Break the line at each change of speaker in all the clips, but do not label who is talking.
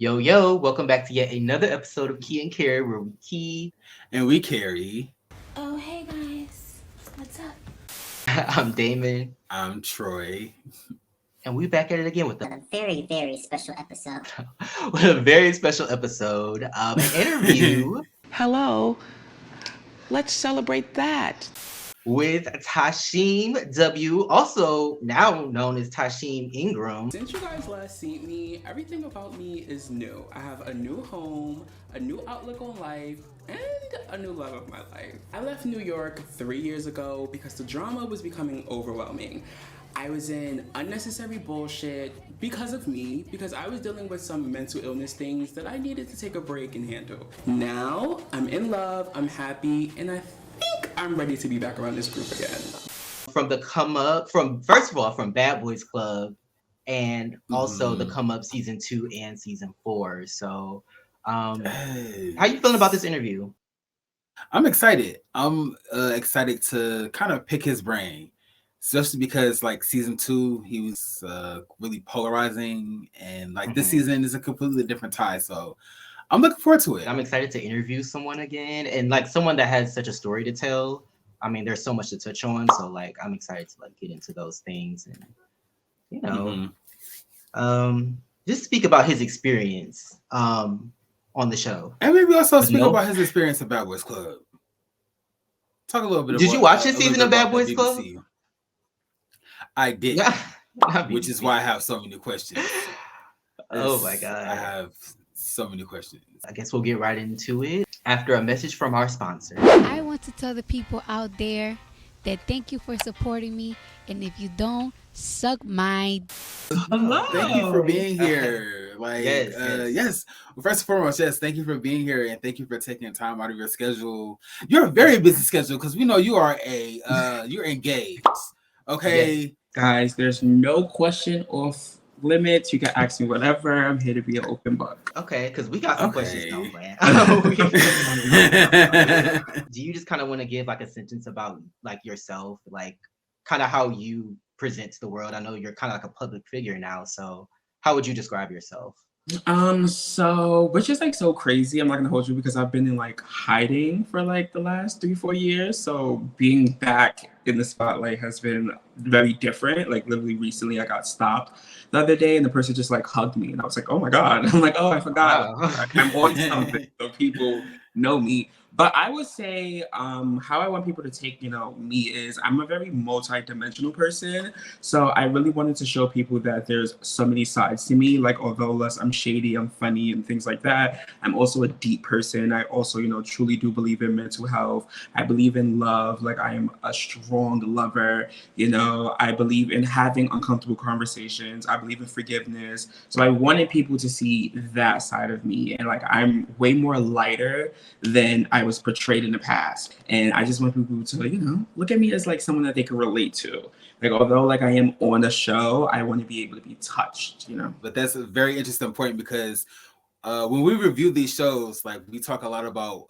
Yo, yo, welcome back to yet another episode of Key and Carry, where we key.
And we carry.
Oh, hey guys. What's up?
I'm Damon,
I'm Troy.
and we're back at it again with
A very, very special episode.
with a very special episode, an interview
Hello. Let's celebrate that.
with Tysheem W, also now known as Tasheem Ingram.
Since you guys last seen me, everything about me is new. I have a new home, a new outlook on life, and a new love of my life. I left New York 3 years ago because the drama was becoming overwhelming. I was in unnecessary bullshit because of me, because I was dealing with some mental illness things that I needed to take a break and handle. Now, I'm in love, I'm happy, and I think I'm ready to be back around this group again.
From the come up, first of all, from Bad Boys Club, and also the come up season 2 and season 4. So, how you feeling about this interview?
I'm excited. I'm excited to kind of pick his brain, especially because like season 2, he was really polarizing, and like this season is a completely different tie. So I'm looking forward to it.
I'm excited to interview someone again, and like someone that has such a story to tell. I mean, there's so much to touch on, so like I'm excited to like get into those things, and you know, just speak about his experience on the show,
and maybe also speak about his experience at Bad Boys Club. Talk a little bit.
Did you watch this season of Bad Boys Club?
I did, which is why I have so many questions.
Oh my god,
I have so many questions.
I guess we'll get right into it after a message from our sponsor.
I want to tell the people out there that thank you for supporting me, and if you don't, suck my.
Hello. Thank you for being here. Like, yes. Well, first and foremost, yes. Thank you for being here, and thank you for taking time out of your schedule. You're a very busy schedule because we know you are you're engaged. Okay,
yes. Guys, there's no question off limits. You can ask me whatever. I'm here to be an open book.
Okay, because we got some questions though, man. Do you just kind of want to give like a sentence about like yourself, like kind of how you present to the world? I know you're kind of like a public figure now, so how would you describe yourself?
So which is like so crazy. I'm not gonna hold you because I've been in like hiding for like the last 3-4 years. So being back in the spotlight has been very different. Like literally recently I got stopped the other day and the person just like hugged me and I was like, oh my God. I'm like, oh, I forgot. Wow. I'm on something so people know me. But I would say how I want people to take, me is I'm a very multi-dimensional person. So I really wanted to show people that there's so many sides to me. Like, although I'm shady, I'm funny and things like that, I'm also a deep person. I also, truly do believe in mental health. I believe in love. Like, I am a strong lover. I believe in having uncomfortable conversations. I believe in forgiveness. So I wanted people to see that side of me. And like, I'm way more lighter than I was portrayed in the past. And I just want people to, look at me as like someone that they can relate to. Like, although like I am on a show, I want to be able to be touched,
But that's a very interesting point because when we review these shows, like we talk a lot about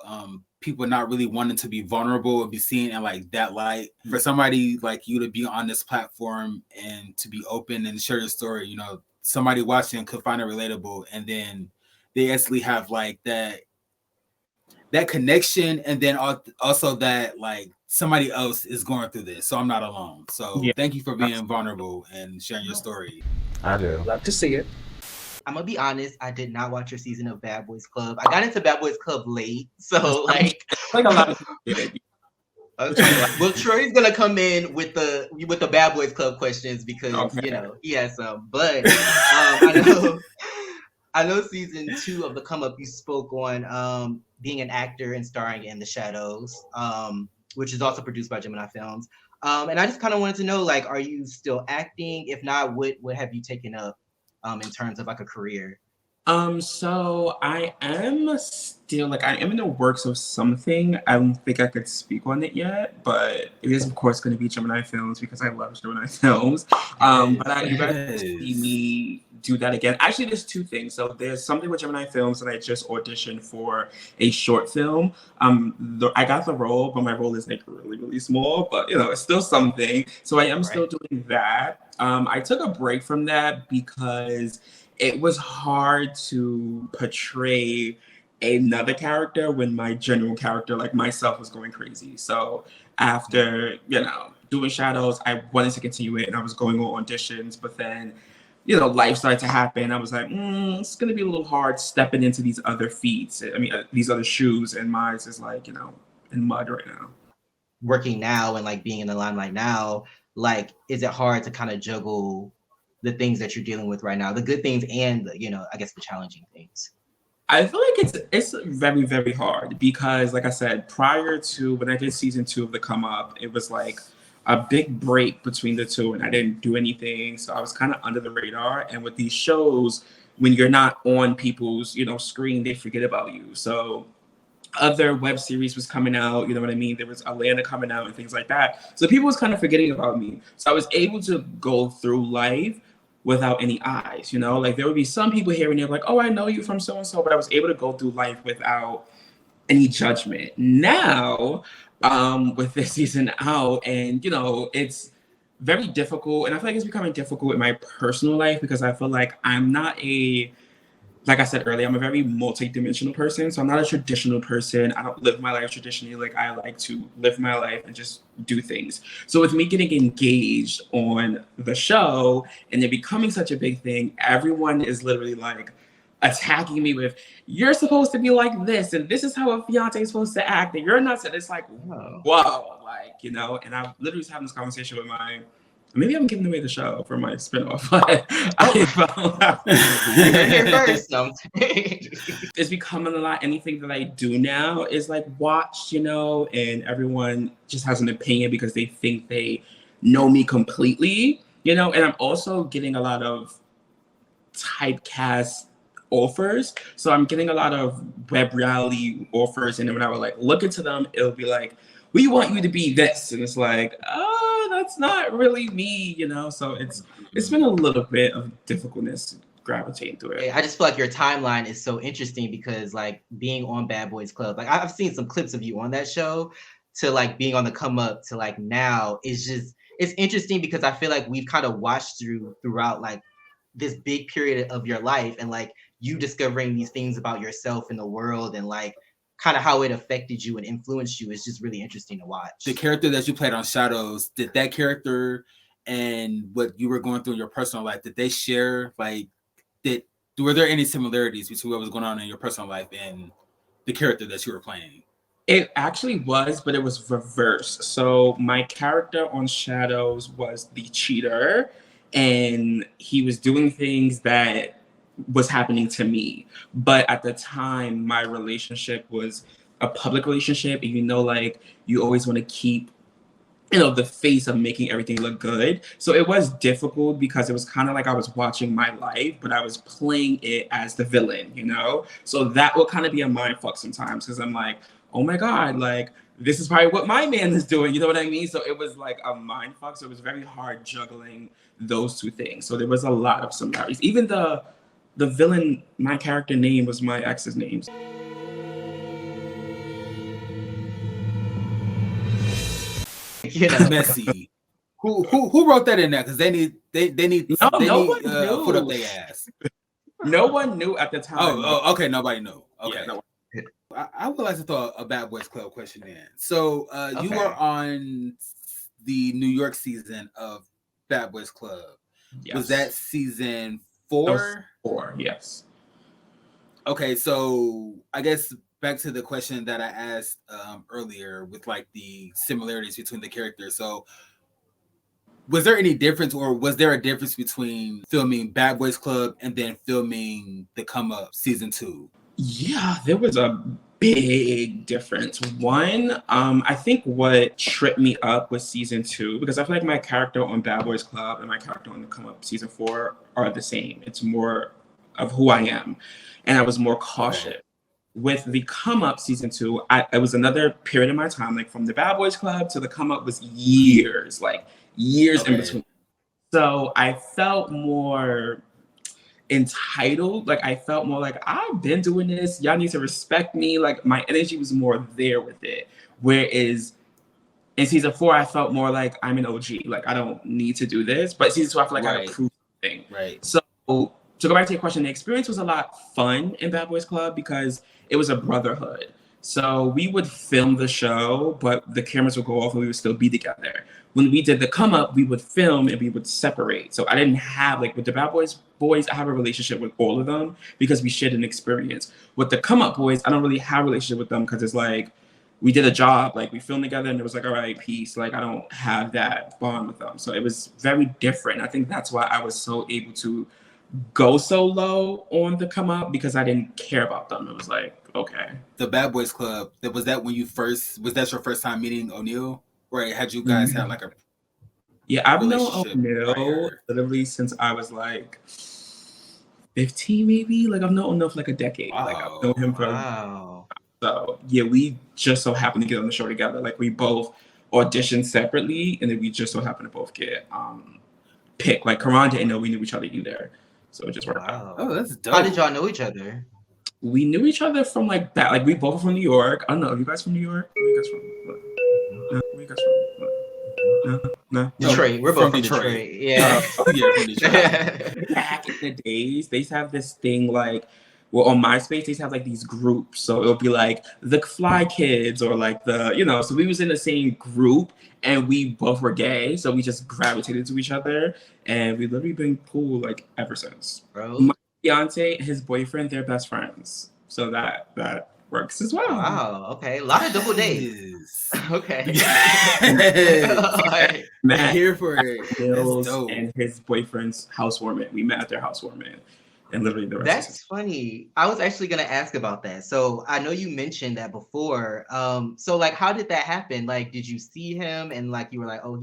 people not really wanting to be vulnerable and be seen in like that light. For somebody like you to be on this platform and to be open and share your story, somebody watching could find it relatable, and then they actually have like that connection, and then also that like somebody else is going through this, so I'm not alone. So Thank you for being vulnerable and sharing your story.
I do love to see it.
I'm gonna be honest, I did not watch your season of Bad Boys Club. I got into Bad Boys Club late, so like
a lot of people did it.
Well, Troy's gonna come in with the Bad Boys Club questions because he has some. But I know season 2 of the Come Up you spoke on being an actor and starring in The Shadows, which is also produced by Gemini Filmz. And I just kind of wanted to know, like, are you still acting? If not, what have you taken up in terms of like a career?
So I am still like I am in the works of something. I don't think I could speak on it yet, but it is of course going to be Gemini Filmz because I love Gemini Filmz. But you guys see me do that again. Actually, there's 2 things. So there's something with Gemini Filmz that I just auditioned for a short film. I got the role, but my role is like really, really small. But it's still something. So I am still doing that. I took a break from that because it was hard to portray another character when my general character, like myself, was going crazy. So after, doing Shadows, I wanted to continue it and I was going on auditions, but then, life started to happen. I was like, it's going to be a little hard stepping into these other feet. These other shoes, and mine is like, in mud right now.
Working now and like being in the limelight now, like, is it hard to kind of juggle the things that you're dealing with right now, the good things and the, I guess the challenging things?
I feel like it's very, very hard because, like I said, prior to when I did season 2 of The Come Up, it was like a big break between the two and I didn't do anything. So I was kind of under the radar. And with these shows, when you're not on people's, screen, they forget about you. So other web series was coming out, you know what I mean? There was Atlanta coming out and things like that. So people was kind of forgetting about me. So I was able to go through life without any eyes, like there would be some people here and they're like, oh, I know you from so-and-so, but I was able to go through life without any judgment. Now, with this season out, and it's very difficult, and I feel like it's becoming difficult in my personal life because I feel like I'm not like I said earlier, I'm a very multi-dimensional person. So I'm not a traditional person. I don't live my life traditionally. Like I like to live my life and just do things. So with me getting engaged on the show and it becoming such a big thing, everyone is literally like attacking me with, you're supposed to be like this, and this is how a fiance is supposed to act, and you're not. So it's like, whoa, like, and I literally was having this conversation with maybe I'm giving away the show for my spinoff, but it's becoming a lot. Anything that I do now is like watched, and everyone just has an opinion because they think they know me completely, and I'm also getting a lot of typecast offers. So I'm getting a lot of web reality offers, and then when I would like look into them, it'll be like, we want you to be this, and it's like, oh, that's not really me, So it's been a little bit of difficultness gravitating to it.
I just feel like your timeline is so interesting because like being on Bad Boys Club, like I've seen some clips of you on that show, to like being on The Come Up to like now is just, it's interesting because I feel like we've kind of watched throughout like this big period of your life and like you discovering these things about yourself in the world and like kind of how it affected you and influenced you is just really interesting to watch.
The character that you played on Shadows, did that character and what you were going through in your personal life, did they share, like, were there any similarities between what was going on in your personal life and the character that you were playing?
It actually was, but it was reversed. So my character on Shadows was the cheater, and he was doing things that was happening to me. But at the time, my relationship was a public relationship, and like you always want to keep the face of making everything look good. So it was difficult because it was kind of like I was watching my life, but I was playing it as the villain, So that will kind of be a mind fuck sometimes because I'm like, oh my God, like this is probably what my man is doing, you know what I mean? So it was like a mind fuck. So it was very hard juggling those two things. So there was a lot of similarities. Even the villain, my character name was my ex's name.
Messy. Who wrote that in there? Because they need foot up their ass.
No one knew at the time.
Oh, okay. Nobody knew. Okay.
Yeah, no one.
I would like to throw a Bad Boys Club question in. So you were on the New York season of Bad Boys Club. Yes. Was that season 4?
4, yes.
Okay, so I guess back to the question that I asked earlier with like the similarities between the characters. So was there any difference, or was there a difference between filming Bad Boys Club and then filming The Come Up season 2?
Yeah, there was a big difference. One, I think what tripped me up was season 2, because I feel like my character on Bad Boys Club and my character on The Come Up season 4 are the same. It's more of who I am, and I was more cautious. With The Come Up season 2, it was another period of my time, like from the Bad Boys Club to The Come Up was years in between. So I felt more entitled. Like I felt more like I've been doing this. Y'all need to respect me. Like my energy was more there with it. Whereas in season 4, I felt more like I'm an OG. Like I don't need to do this. But season 2, I feel like I proved something.
Right.
So to go back to your question, the experience was a lot fun in Bad Boys Club because it was a brotherhood. So we would film the show, but the cameras would go off and we would still be together. When we did the come up, we would film and we would separate. So I didn't have, like, with the Bad Boys, I have a relationship with all of them because we shared an experience. With the come up boys, I don't really have a relationship with them because it's like, we did a job, like we filmed together and it was like, all right, peace. Like I don't have that bond with them. So it was very different. I think that's why I was so able to go so low on the come up because I didn't care about them. It was like, okay.
The Bad Boys Club, was that your first time meeting O'Neal? Or had you guys had like a
Yeah, I've known
relationship
O'Neal
prior?
literally since I was like 15 maybe. Like I've known O'Neal for like a decade.
Wow.
Like I've known him for
Wow.
so yeah, we just so happened to get on the show together. Like we both auditioned separately and then we just so happened to both get picked. Like Karan didn't know we knew each other either. So it just worked out.
Wow.
Oh, that's dope.
How did y'all know each other?
We knew each other from like that. Like we both are from New York. I don't know. Are you guys from New York? Where you guys from? No, where you guys from? No.
Detroit. We're both from
Detroit.
Detroit. Yeah.
From Detroit.
Back in the days, they used to have this thing like, well, on MySpace, they used to have like these groups. So it'll be like the Fly Kids or like the, you know, so we was in the same group and we both were gay. So we just gravitated to each other and we literally been cool like ever since.
Bro.
My fiance, his boyfriend, they're best friends. So that works as well.
Wow. Okay. A lot of double dates. Okay. Like,
Matt
Here for it.
Mills
That's dope.
and his boyfriend's housewarming. We met at their housewarming. And literally the rest.
that's funny. I was actually gonna ask about that. So I know you mentioned that before. So like, how did that happen? Like, did you see him and like you were like, oh,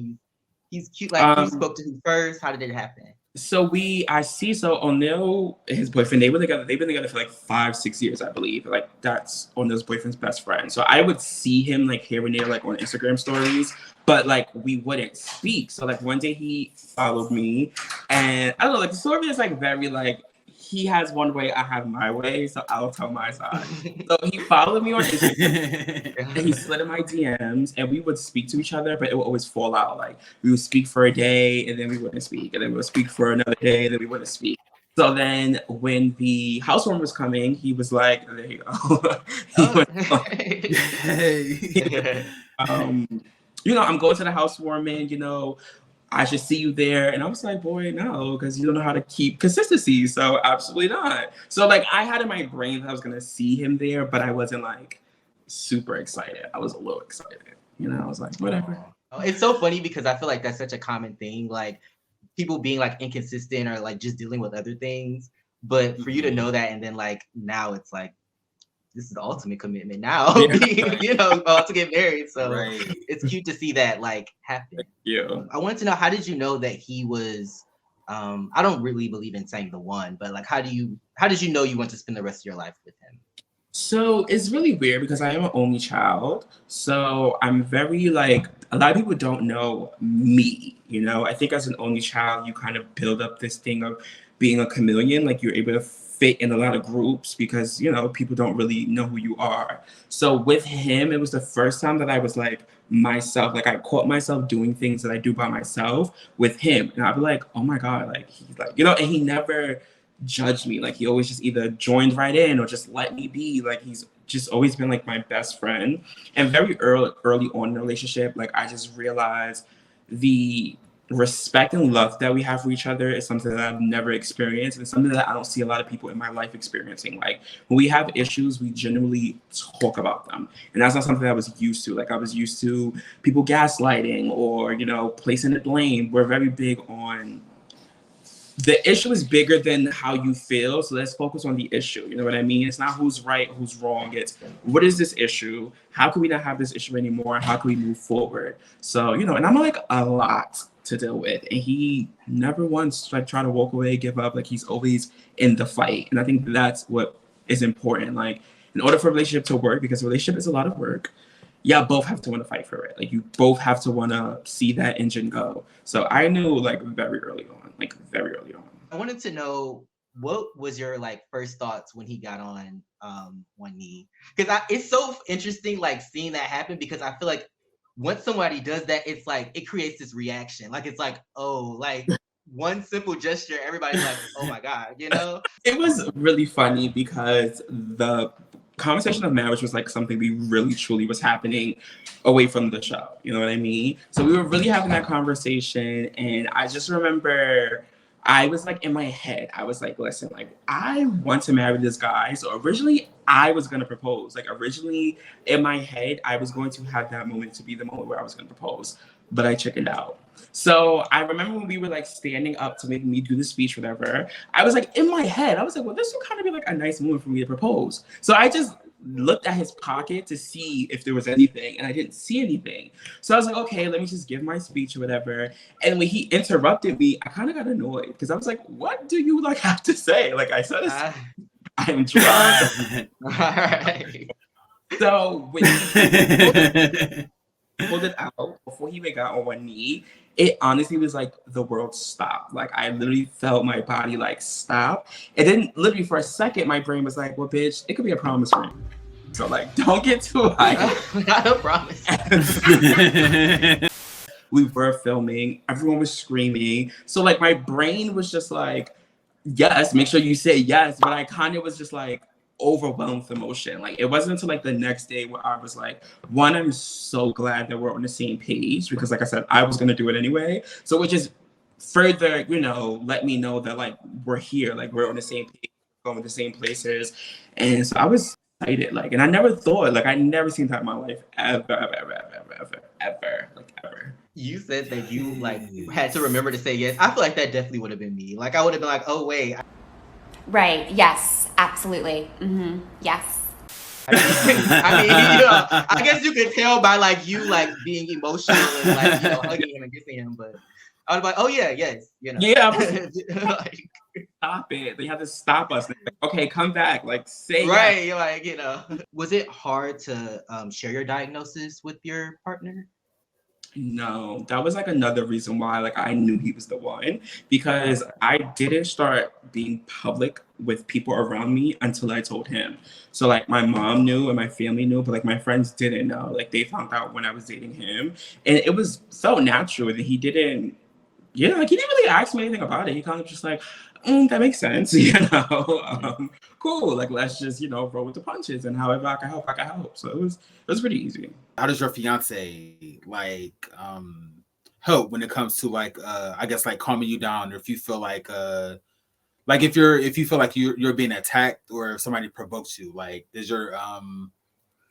he's cute. Like, you spoke to him first. How did it happen?
So O'Neal, his boyfriend, they've been together for like 5-6 years, I believe. Like that's O'Neal's boyfriend's best friend. So I would see him like here and there, like on Instagram stories, but like we wouldn't speak. So like one day he followed me and I don't know, like the story is like very like, he has one way, I have my way, so I'll tell my side. So he followed me on Instagram and he slid in my DMs and we would speak to each other, but it would always fall out. Like we would speak for a day and then we wouldn't speak, and then we would speak for another day and then we wouldn't speak. So then when the housewarming was coming, he was like, there you go. You know, I'm going to the housewarming, you know, I should see you there. And I was like, boy, no, because you don't know how to keep consistency. So absolutely not. So like I had in my brain that I was going to see him there, but I wasn't like super excited. I was a little excited. You know, I was like, whatever.
Oh, it's so funny because I feel like that's such a common thing. Like people being like inconsistent or like just dealing with other things. But for you to know that and then like now it's like, this is the ultimate commitment now, you know, about to get married. So it's cute to see that like happen.
Yeah.
I wanted to know, how did you know that he was, I don't really believe in saying the one, but like, how did you know you want to spend the rest of your life with him?
So it's really weird because I am an only child. So I'm very like, a lot of people don't know me, you know? I think as an only child, you kind of build up this thing of being a chameleon. Like you're able to fit in a lot of groups because, you know, people don't really know who you are. So with him, it was the first time that I was like myself. Like I caught myself doing things that I do by myself with him. And I'd be like, oh my God, like he's like, you know, and he never judged me. Like he always just either joined right in or just let me be. Like he's just always been like my best friend. And very early on in the relationship, like I just realized the respect and love that we have for each other is something that I've never experienced, and something that I don't see a lot of people in my life experiencing. Like when we have issues, we generally talk about them, and that's not something I was used to. Like I was used to people gaslighting or, you know, placing the blame. We're very big on the issue is bigger than how you feel, so let's focus on the issue. You know what I mean? It's not who's right, who's wrong. It's what is this issue? How can we not have this issue anymore? How can we move forward? So, you know, and I'm like a lot to deal with, and he never once like try to walk away, give up. Like he's always in the fight, and I think that's what is important. Like in order for a relationship to work, because a relationship is a lot of work, yeah, both have to want to fight for it. Like you both have to want to see that engine go. So I knew like very early on.
I wanted to know, what was your like first thoughts when he got on one knee? Because it's so interesting like seeing that happen, because I feel like once somebody does that, it's like it creates this reaction. Like it's like, oh, like one simple gesture, everybody's like, oh my God, you know?
It was really funny because the conversation of marriage was like something we really truly was happening away from the show. You know what I mean? So we were really having that conversation, and I just remember I was like in my head, I was like, listen, like I want to marry this guy. So originally I was gonna propose. Like originally in my head, I was going to have that moment to be the moment where I was gonna propose, but I chickened out. So I remember when we were like standing up to make me do the speech, whatever, I was like in my head, I was like, well, this would kind of be like a nice moment for me to propose. So I just looked at his pocket to see if there was anything, and I didn't see anything. So I was like, okay, let me just give my speech or whatever. And when he interrupted me, I kind of got annoyed because I was like, what do you like have to say? Like I said, I'm drunk.
All right.
So when he pulled it out before he even got on one knee, it honestly was like the world stopped. Like I literally felt my body like stop. And then literally for a second, my brain was like, well, bitch, it could be a promise ring. So like, don't get too high.
Not a promise.
We were filming, everyone was screaming. So like my brain was just like, yes, make sure you say yes. But I kind of was just like, overwhelmed with emotion. Like it wasn't until like the next day where I was like, one, I'm so glad that we're on the same page because like I said, I was gonna do it anyway. So which is further, you know, let me know that like we're here, like we're on the same page, going to the same places. And so I was excited, like, and I never thought, like I never seen that in my life ever.
You said that you like had to remember to say yes. I feel like that definitely would have been me. Like I would have been like, oh wait.
Right. Yes. Absolutely. Mm-hmm. Yes.
I mean, you know, I guess you could tell by like you like being emotional and like, you know, hugging him and kissing him, but I was like, oh yeah, yes, you know.
Yeah.
Like,
stop it. They have to stop us. Like, okay, come back. Like say
right.
yes.
You're like, you know. Was it hard to share your diagnosis with your partner?
No, that was like another reason why like I knew he was the one, because I didn't start being public with people around me until I told him. So like my mom knew and my family knew, but like my friends didn't know. Like they found out when I was dating him, and it was so natural that he didn't. Yeah, like he didn't really ask me anything about it. He kind of just like, that makes sense, you know. Cool. Like let's just, you know, roll with the punches, and however I can help. So it was pretty easy.
How does your fiance like help when it comes to like I guess like calming you down, or if you feel like if you feel like you're being attacked, or if somebody provokes you, like does your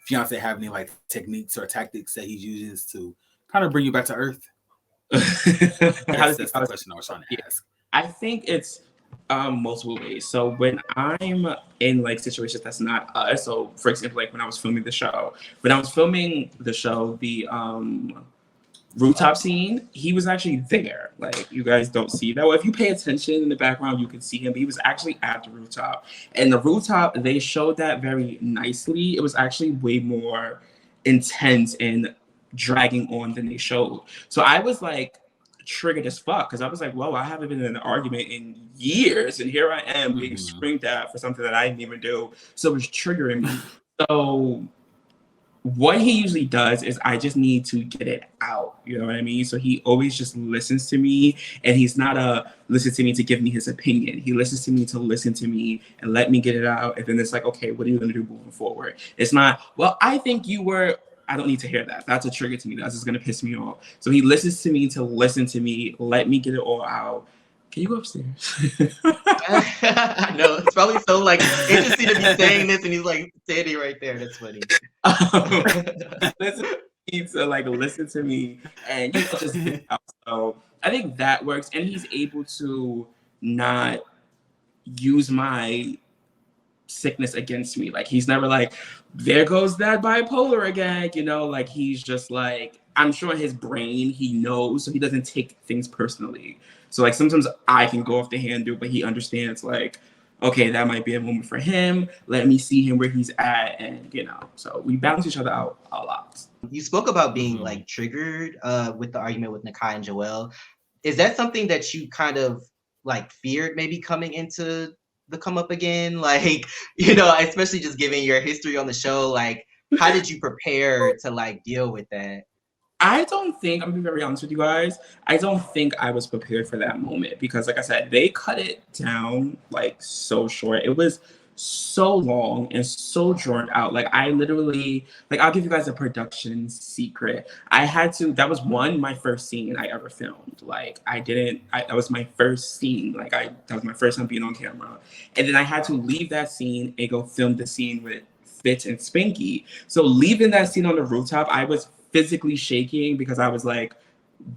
fiance have any like techniques or tactics that he uses to kind of bring you back to earth? That's the question I was trying to ask.
I think it's multiple ways. So when I'm in like situations that's not us, so for example, like when I was filming the show, the rooftop scene, he was actually there. Like you guys don't see that. Well, if you pay attention in the background, you can see him. But he was actually at the rooftop. And the rooftop, they showed that very nicely. It was actually way more intense and dragging on than they showed. So I was like triggered as fuck because I was like, whoa, I haven't been in an argument in years, and here I am being screamed at for something that I didn't even do. So it was triggering me. So what he usually does is I just need to get it out. You know what I mean? So he always just listens to me, and he's not listen to me to give me his opinion. He listens to me to listen to me and let me get it out. And then it's like, okay, what are you going to do moving forward? It's not, well, I think you were, I don't need to hear that. That's a trigger to me. That's just going to piss me off. So he listens to me to listen to me, let me get it all out. Can you go upstairs?
I know, it's probably so like interesting to be saying this, and he's like standing right there. That's funny.
Listen to me, and you know, just get it out. So I think that works, and he's able to not use my sickness against me. Like he's never like, there goes that bipolar again, you know. Like he's just like, I'm sure in his brain he knows, so he doesn't take things personally. So like sometimes I can go off the handle, but he understands like, okay, that might be a moment for him. Let me see him where he's at, and you know. So we balance each other out a lot.
You spoke about being like triggered with the argument with KII and Joel. Is that something that you kind of like feared maybe coming into the come up again? Like, you know, especially just given your history on the show, like how did you prepare to like deal with that?
I don't think, I'm gonna be very honest with you guys, I don't think I was prepared for that moment because, like I said, they cut it down like so short. It was so long and so drawn out. Like, I literally, like, I'll give you guys a production secret. I had to, that was my first scene I ever filmed. Like, that was my first scene. Like, that was my first time being on camera. And then I had to leave that scene and go film the scene with Fitz and Spanky. So leaving that scene on the rooftop, I was physically shaking because I was like,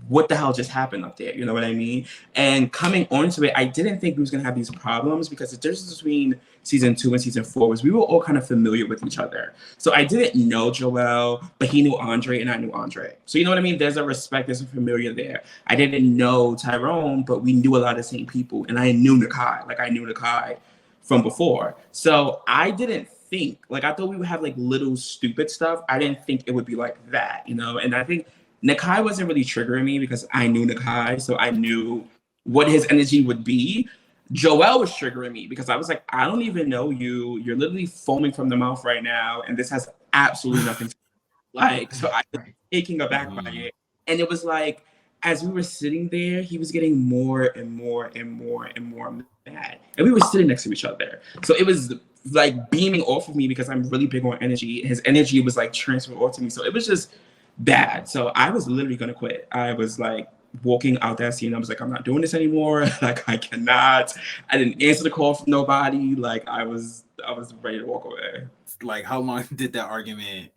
what the hell just happened up there? You know what I mean? And coming onto it, I didn't think we was gonna have these problems because the difference between season 2 and season 4 was we were all kind of familiar with each other. So I didn't know Joel, but he knew Andre and I knew Andre. So you know what I mean? There's a respect, there's a familiar there. I didn't know Tyrone, but we knew a lot of the same people. And I knew Nakai, like I knew Nakai from before. So I didn't think, like I thought we would have like little stupid stuff. I didn't think it would be like that, you know? And I think Nakai wasn't really triggering me because I knew Nakai, so I knew what his energy would be. Joel was triggering me because I was like, I don't even know you. You're literally foaming from the mouth right now, and this has absolutely nothing to like. So I was taken aback by it. And it was like, as we were sitting there, he was getting more and more and more and more mad. And we were sitting next to each other. So it was like beaming off of me because I'm really big on energy. His energy was like transferring off to me. So it was just bad. So I was literally gonna quit. I was like walking out that scene. I was like, I'm not doing this anymore. Like I cannot. I didn't answer the call from nobody. Like I was ready to walk away.
Like how long did that argument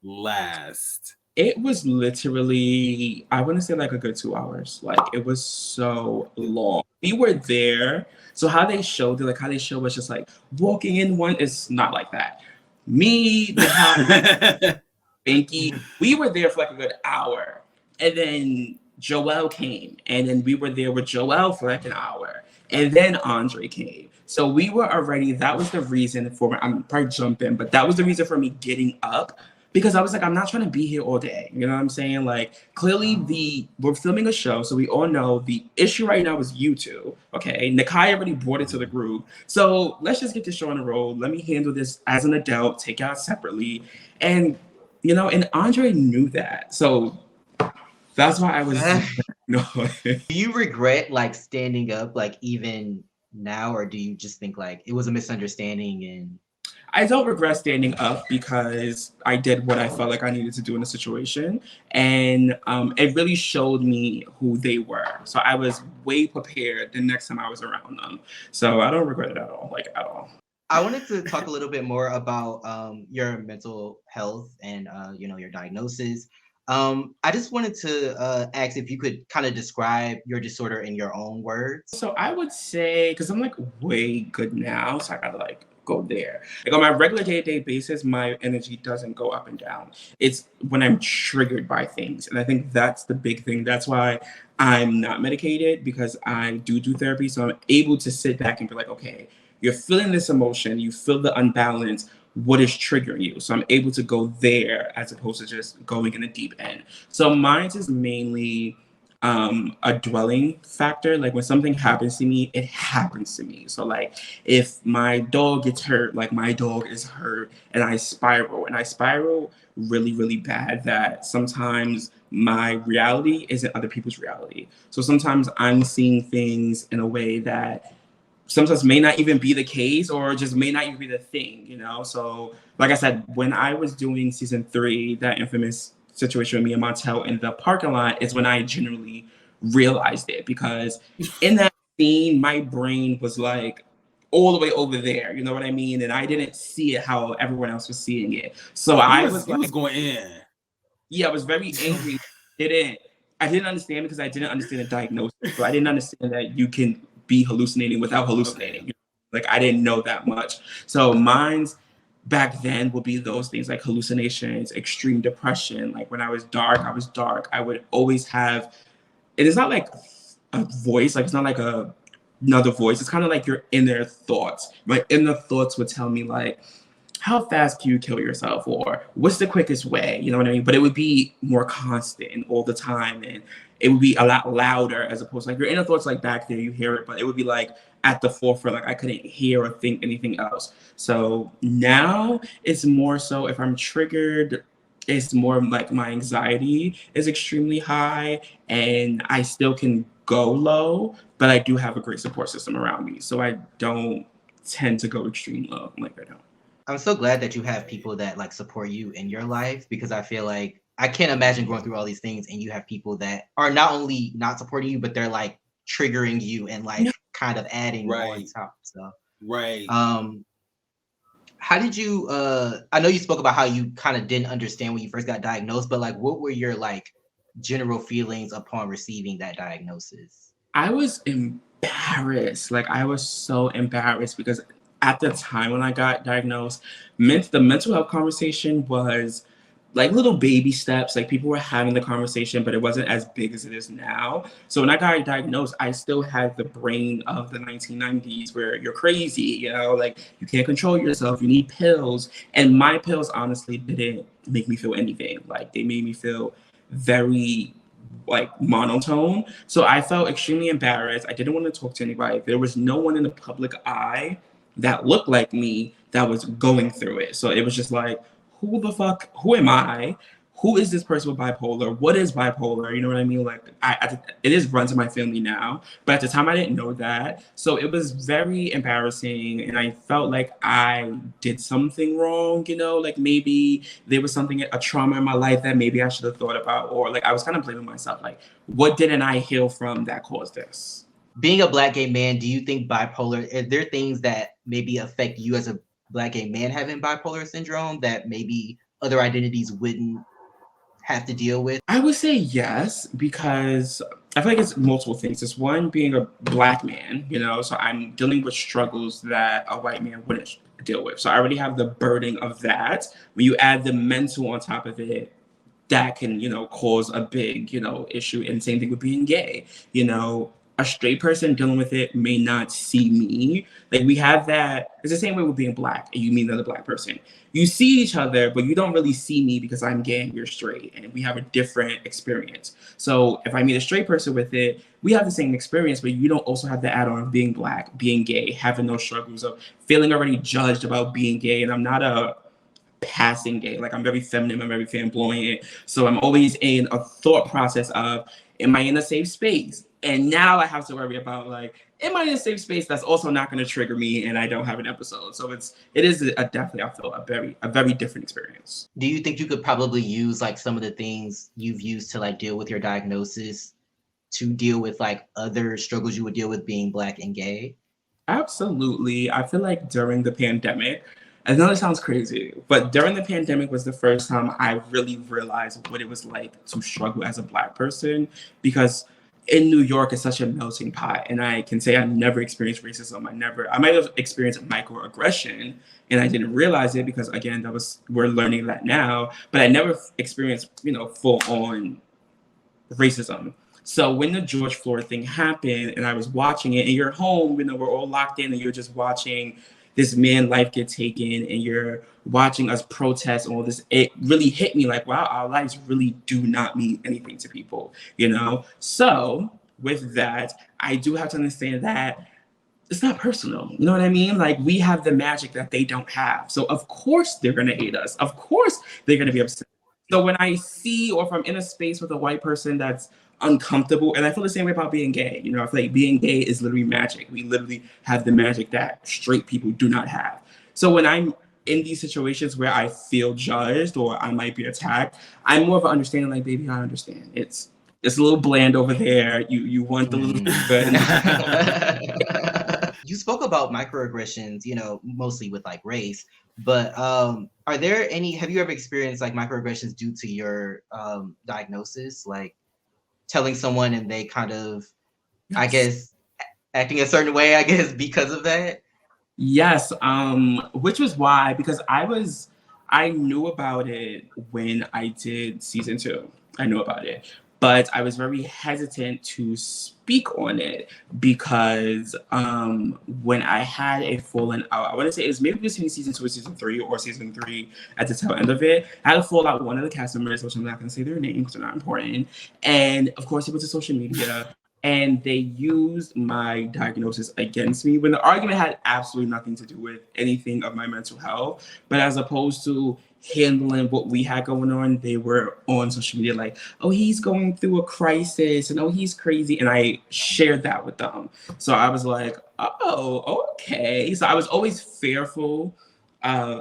last?
It was literally, I wouldn't say like a good 2 hours. Like it was so long. We were there. So how they showed it, like how they show us just like walking in one, it's not like that. Me, Binky, we were there for like a good hour. And then Joel came. And then we were there with Joel for like an hour. And then Andre came. So we were already, that was the reason for, I'm probably jumping, but that was the reason for me getting up. Because I was like, I'm not trying to be here all day. You know what I'm saying? Like, clearly we're filming a show, so we all know the issue right now is you two, okay? Nakai already brought it to the group. So let's just get this show on the road. Let me handle this as an adult, take it out separately. And, you know, and Andre knew that. So that's why I was, no.
Do you regret, like, standing up, like, even now? Or do you just think, like, it was a misunderstanding and...
I don't regret standing up because I did what I felt like I needed to do in the situation. And it really showed me who they were. So I was way prepared the next time I was around them. So I don't regret it at all, like at all.
I wanted to talk a little bit more about your mental health and, you know, your diagnosis. I just wanted to ask if you could kind of describe your disorder in your own words.
So I would say, because I'm like way good now, so I gotta like go there. Like on my regular day-to-day basis, my energy doesn't go up and down. It's when I'm triggered by things. And I think that's the big thing. That's why I'm not medicated, because I do therapy. So I'm able to sit back and be like, okay, you're feeling this emotion, you feel the unbalance, what is triggering you? So I'm able to go there as opposed to just going in the deep end. So mine is mainly a dwelling factor. Like when something happens to me, it happens to me. So like if my dog gets hurt, like my dog is hurt and I spiral really, really bad, that sometimes my reality isn't other people's reality. So sometimes I'm seeing things in a way that sometimes may not even be the case or just may not even be the thing, you know? So like I said, when I was doing season 3, that infamous situation with me and Montel in the parking lot is when I generally realized it, because in that scene, my brain was like all the way over there, you know what I mean? And I didn't see it how everyone else was seeing it. So I was
going in.
Yeah, I was very angry. I didn't understand because I didn't understand the diagnosis. So I didn't understand that you can be hallucinating without hallucinating. Okay. Like I didn't know that much. So mine's back then would be those things like hallucinations, extreme depression. Like when I was dark. I would always have, it is not like a voice, like it's not like another voice. It's kind of like your inner thoughts. My inner thoughts would tell me like, how fast can you kill yourself? Or what's the quickest way? You know what I mean? But it would be more constant all the time. And it would be a lot louder as opposed to like your inner thoughts, like back there, you hear it, but it would be like at the forefront, like I couldn't hear or think anything else. So now it's more so if I'm triggered, It's more like my anxiety is extremely high and I still can go low, but I do have a great support system around me. So I don't tend to go extreme low like I don't.
I'm so glad that you have people that like support you in your life, because I feel like I can't imagine going through all these things and you have people that are not only not supporting you, but they're like triggering you and like kind of adding on top. So
Right.
how did you I know you spoke about how you kind of didn't understand when you first got diagnosed, but like what were your like general feelings upon receiving that diagnosis?
I was embarrassed. Like I was so embarrassed because at the time when I got diagnosed, the mental health conversation was like little baby steps. Like people were having the conversation, but it wasn't as big as it is now. So when I got diagnosed, I still had the brain of the 1990s where you're crazy, you know, like you can't control yourself, you need pills. And my pills honestly didn't make me feel anything. Like they made me feel very like monotone. So I felt extremely embarrassed. I didn't want to talk to anybody. There was no one in the public eye that looked like me that was going through it. So it was just like, who am I? Who is this person with bipolar? What is bipolar? You know what I mean? Like, it is runs in my family now, but at the time I didn't know that. So it was very embarrassing, and I felt like I did something wrong. You know, like maybe there was a trauma in my life that maybe I should have thought about, or like I was kind of blaming myself. Like, what didn't I heal from that caused this?
Being a Black gay man, do you think bipolar? Are there things that maybe affect you as a Black gay man having bipolar syndrome that maybe other identities wouldn't have to deal with?
I would say yes, because I feel like it's multiple things. It's one, being a Black man, you know, so I'm dealing with struggles that a white man wouldn't deal with. So I already have the burden of that. When you add the mental on top of it, that can, you know, cause a big, you know, issue. And same thing with being gay. You know, a straight person dealing with it may not see me. Like we have that. It's the same way with being Black and you meet another Black person. You see each other, but you don't really see me because I'm gay and you're straight, and we have a different experience. So if I meet a straight person with it, we have the same experience, but you don't also have the add-on of being Black, being gay, having those struggles of feeling already judged about being gay. And I'm not a passing gay. Like I'm very feminine, I'm very flamboyant. So I'm always in a thought process of, am I in a safe space? And now I have to worry about like, am I in a safe space that's also not going to trigger me and I don't have an episode? So it is definitely, I feel a very different experience.
Do you think you could probably use like some of the things you've used to like deal with your diagnosis to deal with like other struggles you would deal with being Black and gay?
Absolutely. I feel like during the pandemic, I know it sounds crazy, but during the pandemic was the first time I really realized what it was like to struggle as a Black person, because in New York, it's such a melting pot. And I can say I've never experienced racism. I might have experienced microaggression and I didn't realize it because again, we're learning that now, but I never experienced, you know, full on racism. So when the George Floyd thing happened and I was watching it and you're home, you know, we're all locked in and you're just watching this man life get taken and you're watching us protest all this, it really hit me like, wow, our lives really do not mean anything to people, you know? So with that, I do have to understand that it's not personal. You know what I mean? Like we have the magic that they don't have. So of course they're gonna hate us. Of course they're gonna be upset. So when I see, or if I'm in a space with a white person that's uncomfortable, and I feel the same way about being gay. You know, I feel like being gay is literally magic. We literally have the magic that straight people do not have. So when I'm in these situations where I feel judged or I might be attacked, I'm more of an understanding like, baby, I understand. It's a little bland over there. You want the little good.
You spoke about microaggressions, you know, mostly with like race, but have you ever experienced like microaggressions due to your diagnosis? Like telling someone and they kind of, yes, I guess, acting a certain way, I guess, because of that?
Yes, which was why, because I knew about it when I did season 2. I knew about it, but I was very hesitant to speak on it because when I had a falling out, I want to say it was maybe between season 2 and season 3, or season 3 at the tail end of it, I had a fallout with one of the cast members, which I'm not going to say their names because they're not important. And of course, it was to social media. And they used my diagnosis against me when the argument had absolutely nothing to do with anything of my mental health. But as opposed to, handling what we had going on. They were on social media like, oh, he's going through a crisis and oh, he's crazy. And I shared that with them. So I was like, oh, okay. So I was always fearful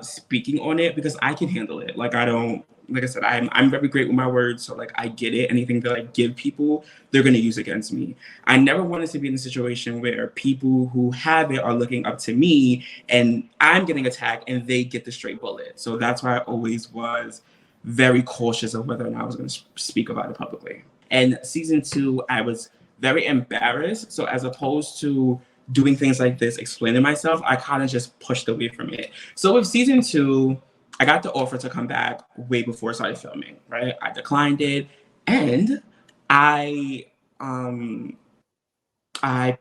speaking on it because I can handle it. Like I don't, like I said, I'm very great with my words. So like I get it. Anything that I give people, they're going to use against me. I never wanted to be in a situation where people who have it are looking up to me and I'm getting attacked and they get the straight bullet. So that's why I always was very cautious of whether or not I was going to speak about it publicly. And season 2, I was very embarrassed. So as opposed to doing things like this, explaining myself, I kind of just pushed away from it. So with season 2, I got the offer to come back way before I started filming, right? I declined it, and I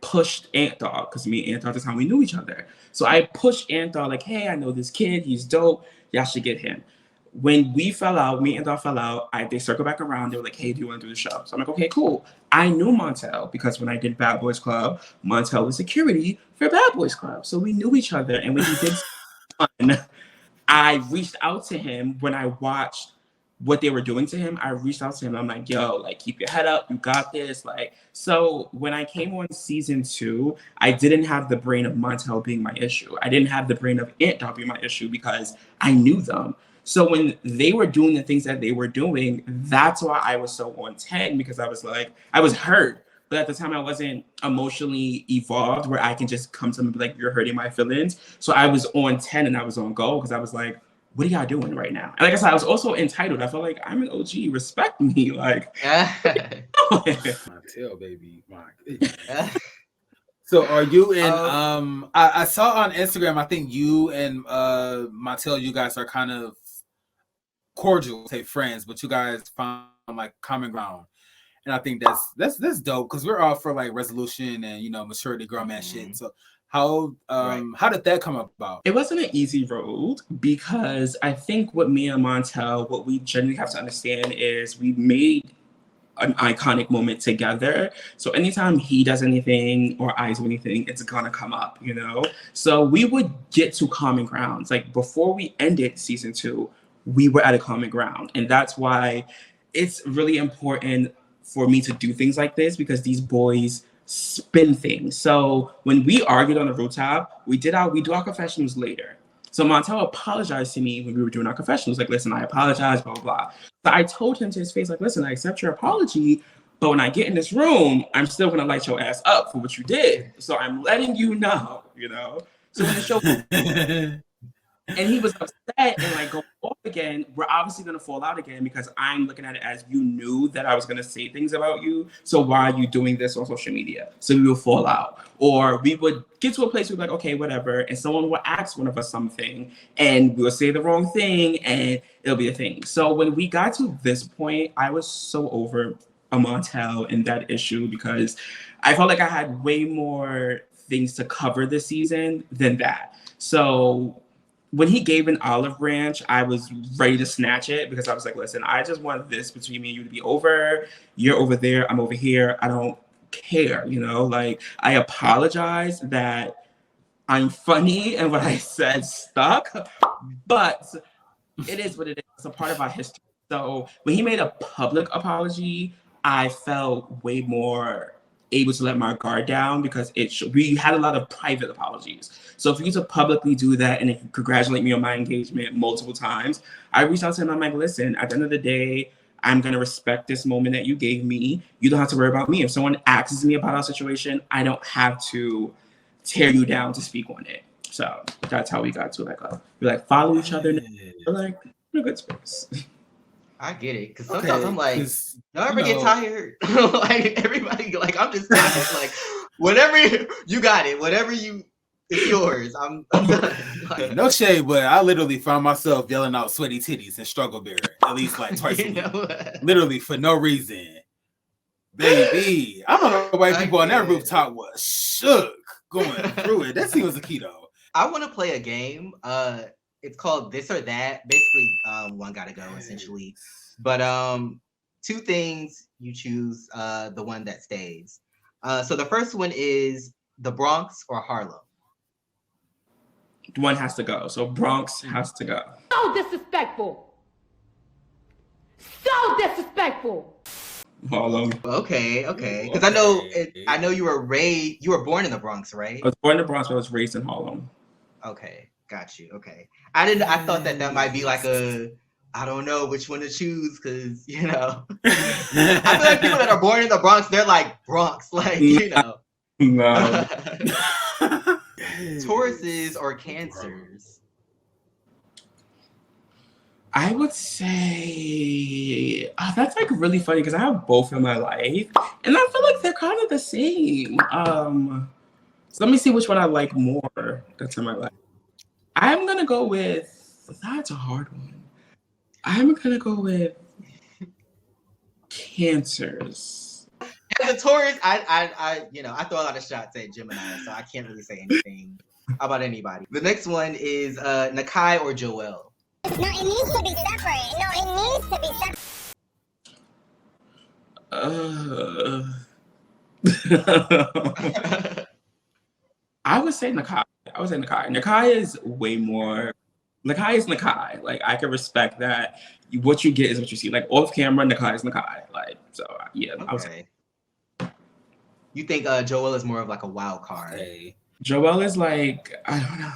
pushed Ant Dog, because me and Ant Dog, that's how we knew each other. So I pushed Ant Dog like, hey, I know this kid, he's dope, y'all should get him. When we fell out, me and Dog fell out, they circled back around, they were like, hey, do you want to do the show? So I'm like, okay, cool. I knew Montel because when I did Bad Boys Club, Montel was security for Bad Boys Club. So we knew each other, and when he did fun, I reached out to him when I watched what they were doing to him. I reached out to him. I'm like, yo, like, keep your head up. You got this. Like, so when I came on season 2, I didn't have the brain of Montel being my issue. I didn't have the brain of Ant Dog being my issue because I knew them. So when they were doing the things that they were doing, that's why I was so on 10, because I was like, I was hurt. But at the time, I wasn't emotionally evolved where I can just come to them and be like, you're hurting my feelings. So I was on 10 and I was on go because I was like, what are y'all doing right now? And like I said, I was also entitled. I felt like I'm an OG, respect me. Like,
Montel, baby. So are you in, I saw on Instagram, I think you and Montel, you guys are kind of cordial, say friends, but you guys found like common ground. And I think that's dope because we're all for like resolution and maturity, grown man shit. So how did that come about?
It wasn't an easy road because I think with me and Montel, what we generally have to understand is we made an iconic moment together. So anytime he does anything or I do anything, it's gonna come up, So we would get to common grounds. Like before we ended season 2, we were at a common ground. And that's why it's really important for me to do things like this because these boys spin things. So when we argued on the rooftop, we do our confessionals later. So Montel apologized to me when we were doing our confessionals, like, listen, I apologize, blah, blah, blah. But I told him to his face, like, listen, I accept your apology, but when I get in this room, I'm still gonna light your ass up for what you did. So I'm letting you know, So when the show and he was upset and like go off again, we're obviously gonna fall out again because I'm looking at it as you knew that I was gonna say things about you. So why are you doing this on social media? So we will fall out. Or we would get to a place where we're like, okay, whatever. And someone will ask one of us something and we'll say the wrong thing and it'll be a thing. So when we got to this point, I was so over a Montel and that issue because I felt like I had way more things to cover this season than that. So when he gave an olive branch, I was ready to snatch it because I was like, listen, I just want this between me and you to be over. You're over there, I'm over here. I don't care, Like, I apologize that I'm funny and what I said stuck, but it is what it is. It's a part of our history. So when he made a public apology, I felt way more able to let my guard down because we had a lot of private apologies. So for you to publicly do that and congratulate me on my engagement multiple times, I reached out to him. I'm like, listen, at the end of the day, I'm going to respect this moment that you gave me. You don't have to worry about me. If someone asks me about our situation, I don't have to tear you down to speak on it. So that's how we got to we follow each other. We're like, in a good space.
I get it, because sometimes I'm like, y'all ever get tired? Like everybody, like I'm just tired. Like whatever you got it, whatever it's yours. I'm done. Like,
no shade, but I literally found myself yelling out "sweaty titties" and "struggle bear" at least like twice a week, literally for no reason. Baby, I don't know why people on that rooftop was shook going through it. That scene was a key though.
I want to play a game. It's called This or That. Basically, one gotta go essentially. But 2 things, you choose the one that stays. So the first one is the Bronx or Harlem.
one has to go. So Bronx has to go.
So disrespectful. So disrespectful.
Harlem.
Okay. Because I know you were born in the Bronx, right?
I was born in the Bronx, but I was raised in Harlem.
Okay, got you. Okay, I thought that might be like I don't know which one to choose because I feel like people that are born in the Bronx, they're like Bronx, like
No.
Tauruses or Cancers?
I would say that's like really funny because I have both in my life, and I feel like they're kind of the same. So let me see which one I like more. That's in my life. I'm gonna go with. That's a hard one. I'm gonna go with Cancers.
As a Taurus, I throw a lot of shots at Gemini, so I can't really say anything about anybody. The next one is Nakai or Joel.
No, it needs to be separate. No, it needs to be separate.
I would say Nakai. Nakai is way more. Nakai is Nakai. Like, I can respect that. What you get is what you see. Like, off camera, Nakai is Nakai. Like, so yeah.
Okay.
I would say.
You think Joel is more of like a wild card?
Hey.
Joel is like, I don't know.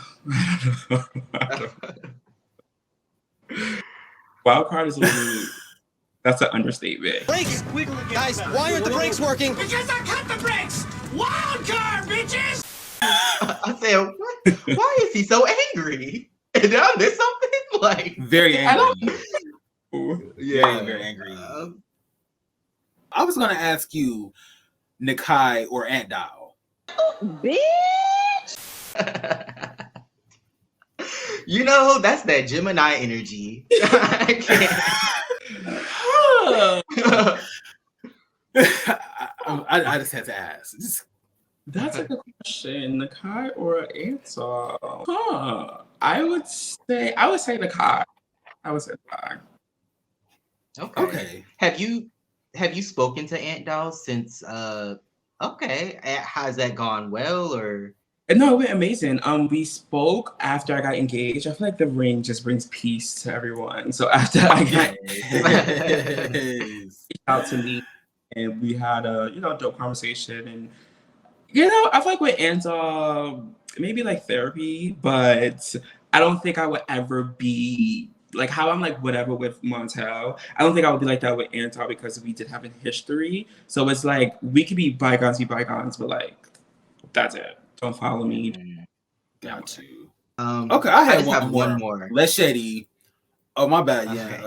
Wild card is a little. That's an understatement.
Brakes! Guys, why aren't the brakes working?
Because I cut the brakes! Wild card, bitches!
I said, what? Why is he so angry? Did I miss something? Like,
very angry.
Yeah,
very angry. I was gonna ask you, Nakai or Ant Dow.
Bitch!
That's that Gemini energy. I can't.
I just had to ask.
That's a good question. Nakai or Ansel? I would say Nakai. I would say Nakai.
Okay. Have you spoken to Ant Doll since? Okay. Has that gone well or?
No, it went amazing. We spoke after I got engaged. I feel like the ring just brings peace to everyone. So after I got engaged, out to me, and we had a dope conversation, and I feel like with Ansel, maybe like therapy, but I don't think I would ever be like how I'm like whatever with Montel. I don't think I would be like that with Ansel because we did have a history. So it's like we could be bygones, but like that's it. Don't follow me.
Got you. Okay, I had one more. Less shady. Oh, my bad. Yeah. Okay.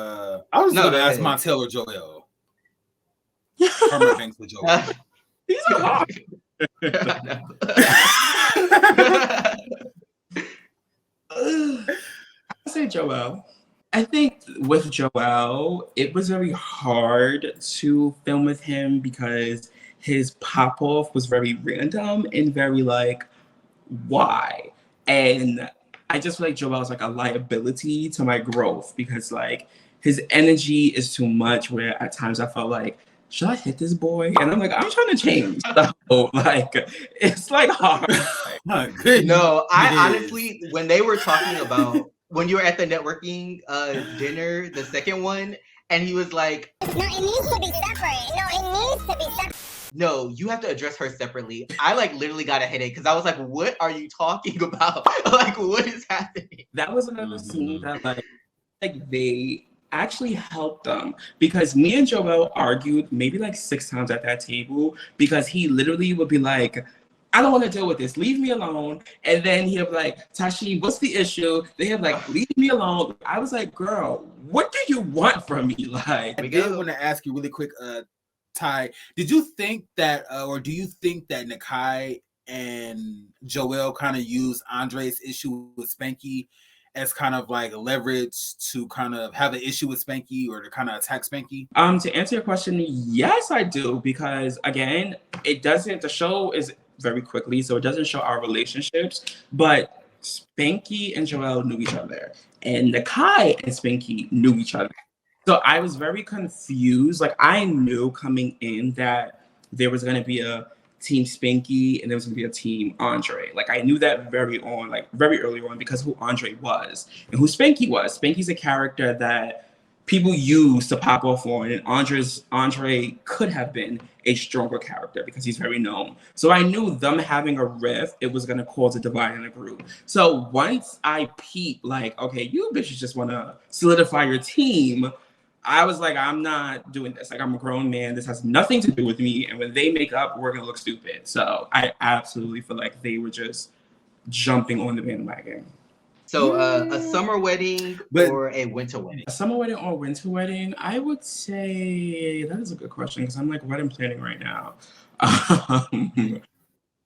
I was going to ask Montel or Joel. Herman Banks with Joel.
These are hard. I say Joel. I think with Joel, it was very hard to film with him because his pop-off was very random and very like, why? And I just feel like Joel is like a liability to my growth because like his energy is too much where at times I felt like, should I hit this boy? And I'm like, I'm trying to change. So like, it's like hard.
No, I honestly, when they were talking about, when you were at the networking dinner, the second one, and he was like,
no, it needs to be separate. No, it needs to be separate.
No, you have to address her separately. I like literally got a headache because I was like, what are you talking about? Like, what is happening?
That was another scene that like they actually helped them because me and Joel argued maybe like 6 times at that table because he literally would be like, I don't want to deal with this. Leave me alone. And then he'll be like, Tasheem, what's the issue? They have like, leave me alone. I was like, girl, what do you want from me? Like,
I did want to ask you really quick, Ty, did you think that, or do you think that Nakai and Joel kind of used Andre's issue with Spanky as kind of like leverage to kind of have an issue with Spanky or to kind of attack Spanky?
To answer your question, yes, I do, because again, the show is very quickly, so it doesn't show our relationships, but Spanky and Joel knew each other, and Nakai and Spanky knew each other. So I was very confused. Like I knew coming in that there was going to be a Team Spanky and there was gonna be a Team Andre. Like I knew that very early on because who Andre was and who Spanky was. Spanky's a character that people use to pop off on, and Andre could have been a stronger character because he's very known. So I knew them having a riff, it was gonna cause a divide in the group. So once I peeped, like, okay, you bitches just wanna solidify your team, I was like, I'm not doing this. Like, I'm a grown man. This has nothing to do with me. And when they make up, we're going to look stupid. So I absolutely feel like they were just jumping on the bandwagon.
So a summer wedding or a winter wedding?
A summer wedding or a winter wedding? I would say that is a good question because I'm like wedding planning right now.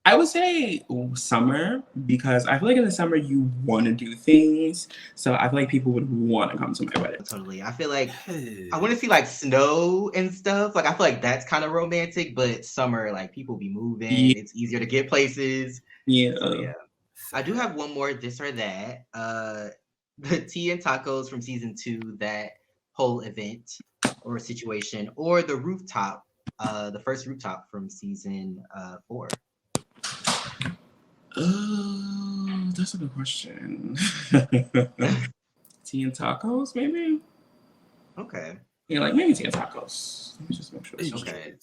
I would say summer because I feel like in the summer you want to do things. So I feel like people would want to come to my wedding.
Totally. I feel like I want to see like snow and stuff. Like I feel like that's kind of romantic, but summer, like people be moving. Yeah. It's easier to get places.
Yeah.
So, yeah. I do have one more this or that. The tea and tacos from season 2, that whole event or situation, or the rooftop, the first rooftop from season 4.
Oh, that's a good question. Tea and tacos, maybe?
Okay.
Yeah, like maybe tea and tacos. Let me just make sure.
Okay.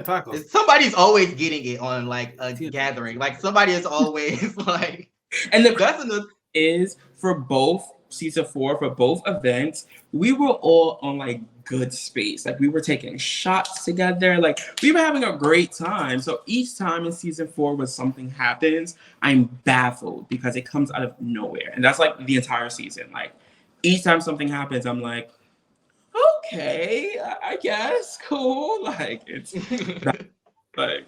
Tacos.
Somebody's always getting it on like a gathering. Like somebody is always like,
and the best is for both season 4, for both events, we were all on like good space. Like we were taking shots together. Like we were having a great time. So each time in season 4 when something happens, I'm baffled because it comes out of nowhere. And that's like the entire season. Like each time something happens, I'm like, okay, I guess, cool. Like it's like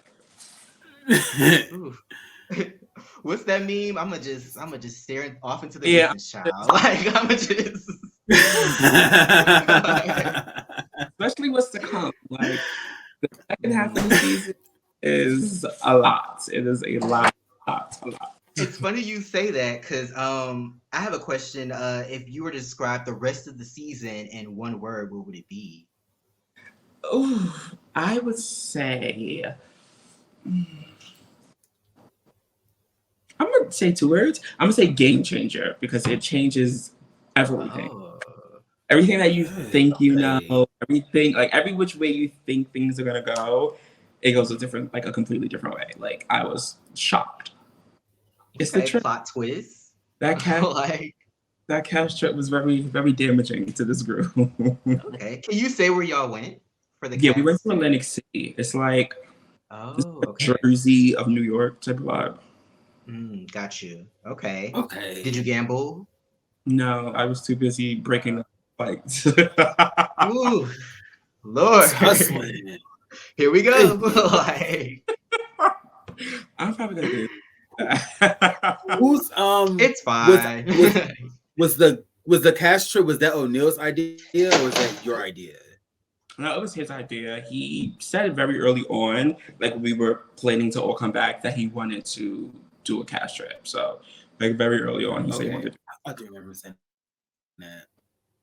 what's that meme? I'ma just stare off into the distance, child. Like I'ma just
especially what's to come. Like the second half of the season is a lot. It is a lot.
It's funny you say that because I have a question. If you were to describe the rest of the season in one word, what would it be?
Oh, I would say I'm gonna say 2 words. I'm gonna say game changer because it changes everything. Everything that you think you know, everything, like every which way you think things are gonna go, it goes a completely different way. Like I was shocked. It's the
plot twist.
That cash trip was very, very damaging to this group.
Okay. Can you say where y'all went for the
we went to Atlantic City. It's like Jersey of New York type of vibe.
Got you. Okay.
Okay.
Did you gamble?
No, I was too busy breaking the fights.
Ooh, Lord.
Hustling.
Here we go. Like,
I'm probably gonna do
Who's
it's fine.
Was the cash trip, was that O'Neill's idea or was that your idea?
No, it was his idea. He said very early on, like we were planning to all come back, that he wanted to do a cash trip. So like very early on, he said he wanted to.
I do remember saying that.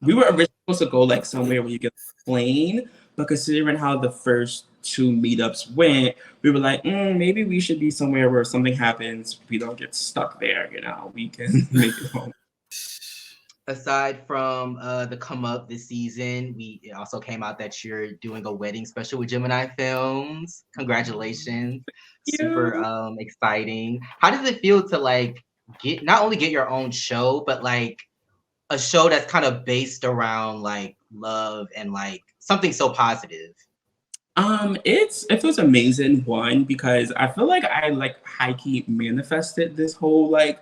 We were originally supposed to go like somewhere where you get a plane, but considering how the first 2 meetups went, we were like, maybe we should be somewhere where if something happens, we don't get stuck there, we can make it home.
Aside from the come up this season, it also came out that you're doing a wedding special with Gemini Filmz. Congratulations. Super exciting. How does it feel to like not only get your own show, but like a show that's kind of based around like love and like something so positive?
It feels amazing, one, because I feel like I like high-key manifested this whole like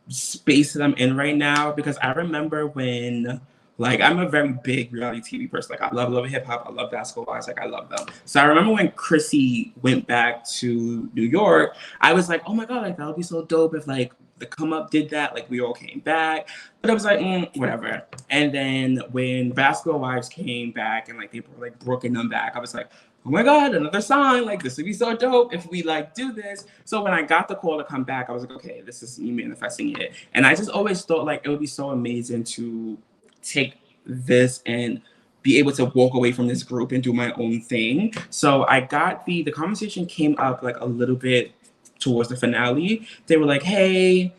space that I'm in right now, because I remember when like I'm a very big reality TV person. Like I love hip hop, I love basketball, like I love them. So I remember when Chrissy went back to New York, I was like, oh my god, like that would be so dope if like the come up did that, like we all came back. But I was like, whatever. And then when Basketball Wives came back and like people were like brooking them back, I was like, oh my god, another sign, like this would be so dope if we like do this. So when I got the call to come back, I was like, okay, this is me manifesting it. And I just always thought like it would be so amazing to take this and be able to walk away from this group and do my own thing. So I got the conversation came up like a little bit towards the finale. They were like, hey,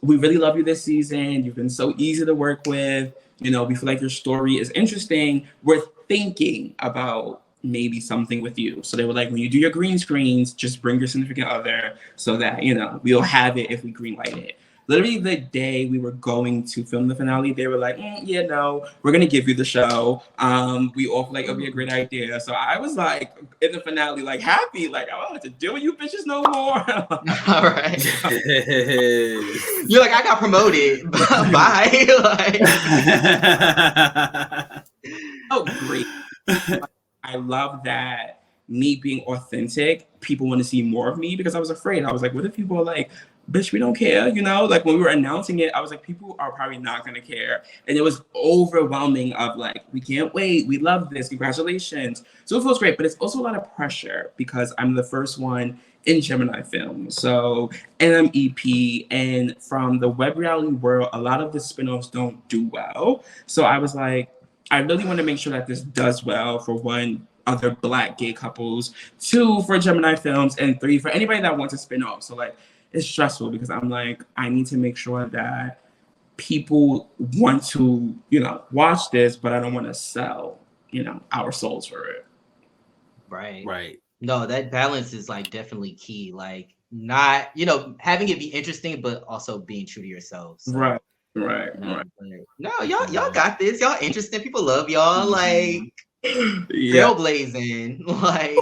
we really love you this season. You've been so easy to work with. You know, we feel like your story is interesting. We're thinking about maybe something with you. So they were like, when you do your green screens, just bring your significant other so that, you know, we'll have it if we greenlight it. Literally the day we were going to film the finale, they were like, yeah, no, we're going to give you the show. We all feel like it'll be a great idea. So I was like, in the finale, like happy, like I don't have to deal with you bitches no more.
All right. You're like, I got promoted. Bye. Like,
oh, great. I love that me being authentic, people want to see more of me because I was afraid. I was like, what if people are like, bitch, we don't care, you know? Like when we were announcing it, I was like, people are probably not gonna care. And it was overwhelming of like, we can't wait, we love this, congratulations. So it feels great, but it's also a lot of pressure because I'm the first one in Gemini Filmz. So, and I'm EP, and from the web reality world, a lot of the spinoffs don't do well. So I was like, I really want to make sure that this does well for one, other Black gay couples, 2, for Gemini Filmz, and 3, for anybody that wants to spin off. So like, it's stressful because I'm like, I need to make sure that people want to, you know, watch this, but I don't want to sell, you know, our souls for it.
Right.
Right.
No, that balance is like definitely key. Like not, you know, having it be interesting, but also being true to yourself. So,
right.
No, y'all got this. Y'all interesting. People love y'all. Like trailblazing. Like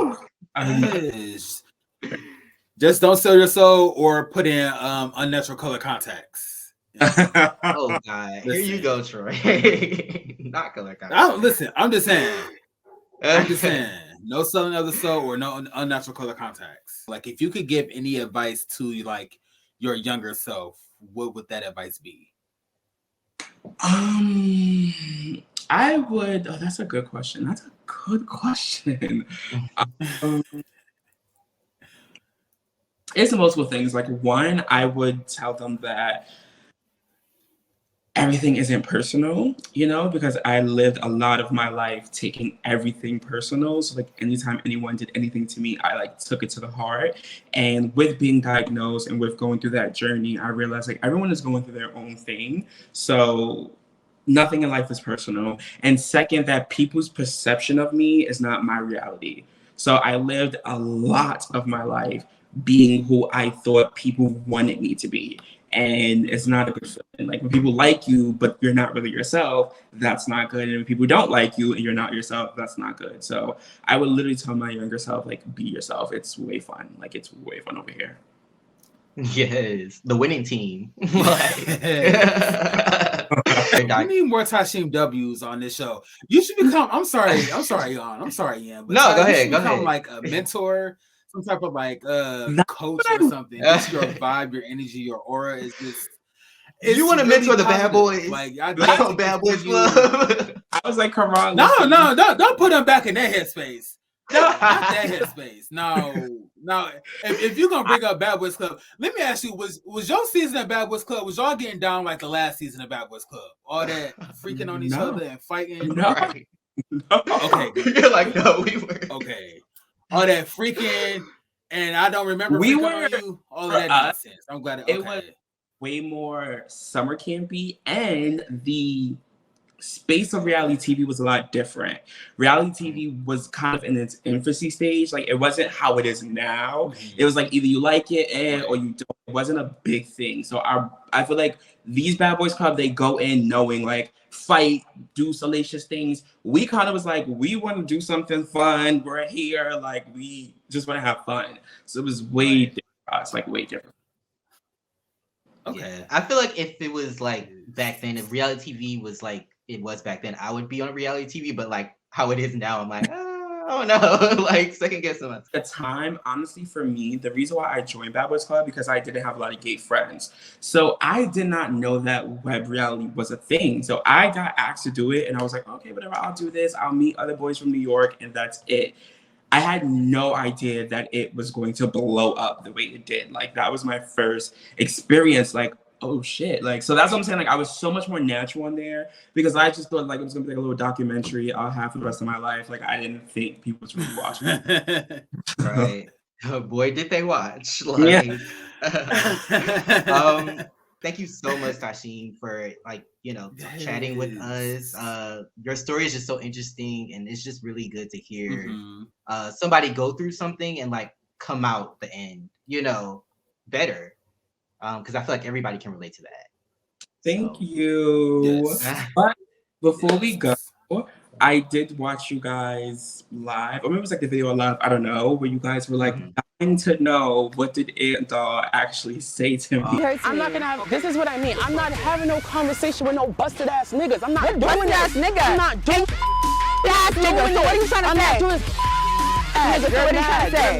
just don't sell your soul or put in unnatural color contacts.
Oh God. Here you go, Troy. Not color contacts.
Listen, I'm just saying. No selling of the soul or no unnatural color contacts. Like if you could give any advice to like your younger self, what would that advice be?
I would. Oh, that's a good question. That's a good question. It's multiple things. Like one, I would tell them that everything isn't personal, you know, because I lived a lot of my life taking everything personal. So like anytime anyone did anything to me, I like took it to the heart. And with being diagnosed and with going through that journey, I realized like everyone is going through their own thing. So nothing in life is personal. And second, that people's perception of me is not my reality. So I lived a lot of my life being who I thought people wanted me to be. And it's not a good feeling. Like when people like you, but you're not really yourself, that's not good. And when people don't like you and you're not yourself, that's not good. So I would literally tell my younger self, like, be yourself. It's way fun. Like, it's way fun over here.
Yes, the winning team.
We need more Tysheem W's on this show. You should become. I'm sorry, Ian. But
no, go ahead.
Become like a mentor, some type of like coach or something. Just your vibe, your energy, your aura is just.
You want to mentor the bad boys?
Like
Bad Boys Club.
I was like, come on.
No, don't put them back in their headspace. Not that headspace. No. If you're gonna bring up Bad Boys Club, let me ask you: was your season of Bad Boys Club? Was y'all getting down like the last season of Bad Boys Club? All that freaking on each other and fighting.
No.
Right.
Okay.
You're like, no, we were.
Okay. All that freaking, and I don't remember.
We
were
on
you. All of that nonsense. I'm glad
it was way more summer campy, and the space of reality TV was a lot different. Reality TV was kind of in its infancy stage. Like it wasn't how it is now. It was like either you like it or you don't. It wasn't a big thing. So I feel like these Bad Boys Club, they go in knowing like fight, do salacious things. We kind of was like, we want to do something fun. We're here. Like we just want to have fun. So it was way different. It's like way different.
Okay. Yeah. I feel like if it was like back then, if reality TV was like it was back then, I would be on reality TV, but like how it is now, I'm like, oh no, like second guess so much.
At the time, honestly, for me, the reason why I joined Bad Boys Club because I didn't have a lot of gay friends. So I did not know that web reality was a thing. So I got asked to do it and I was like, okay, whatever, I'll do this. I'll meet other boys from New York and that's it. I had no idea that it was going to blow up the way it did. Like that was my first experience, like oh shit. Like, so that's what I'm saying. Like, I was so much more natural in there because I just thought like it was gonna be like a little documentary I'll have for the rest of my life. Like, I didn't think people was really watching.
Right. Boy, did they watch.
Yeah.
Thank you so much, Tasheem, for chatting with us. Your story is just so interesting, and it's just really good to hear somebody go through something and like come out the end, better. Because I feel like everybody can relate to that.
Thank you.
Yes.
But before we go, I did watch you guys live, or maybe it was like the video live, I don't know, where you guys were like dying to know what did Andal actually say to me.
I'm not gonna have, this is what I mean. I'm not having no conversation with no busted ass niggas. I'm not doing
busted ass nigga.
I'm not doing
ass nigga. So what are you trying to
I'm
say?
not doing
Nigga, so what are you trying to say?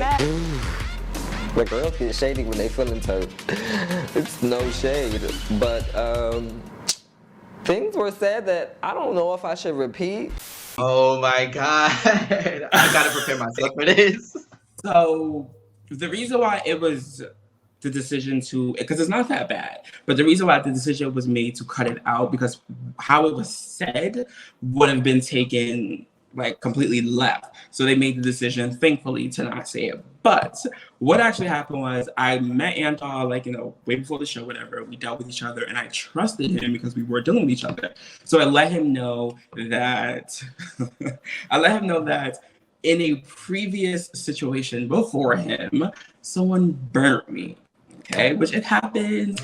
The girls get shady when they feeling hurt. It's no shade, but things were said that I don't know if I should repeat.
Oh my God. I gotta prepare myself for this.
So the reason why it was the decision to, because it's not that bad, but the reason why the decision was made to cut it out because how it was said would have been taken like completely left. So they made the decision, thankfully, to not say it. But what actually happened was I met Andal, like, way before the show, whatever. We dealt with each other and I trusted him because we were dealing with each other. So I let him know that, in a previous situation before him, someone burnt me. Okay, which it happened.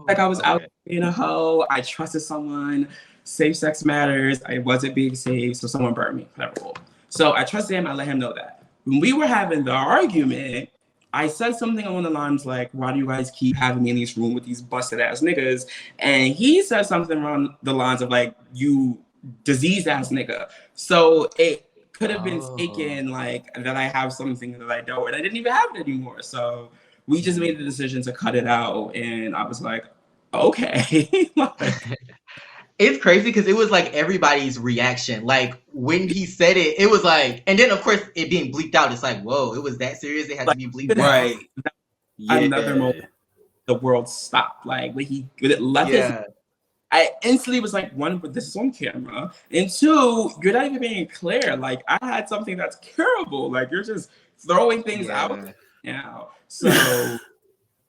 Like I was out being a hoe. I trusted someone. Safe sex matters. I wasn't being safe, so someone burned me. Whatever. So I trusted him. I let him know that. When we were having the argument, I said something along the lines like, "Why do you guys keep having me in this room with these busted ass niggas?" And he said something along the lines of like, "You diseased ass nigga." So it could have been taken like that I have something that I don't, and I didn't even have it anymore. So we just made the decision to cut it out, and I was like, okay.
It's crazy because it was like everybody's reaction. Like when he said it, it was like, and then of course it being bleeped out. It's like, whoa, it was that serious. It had to be bleeped out.
Right. Another moment, the world stopped. Like when it left his, I instantly was like, one, but this is on camera, and two, you're not even being clear. Like I had something that's curable. Like you're just throwing things out now. So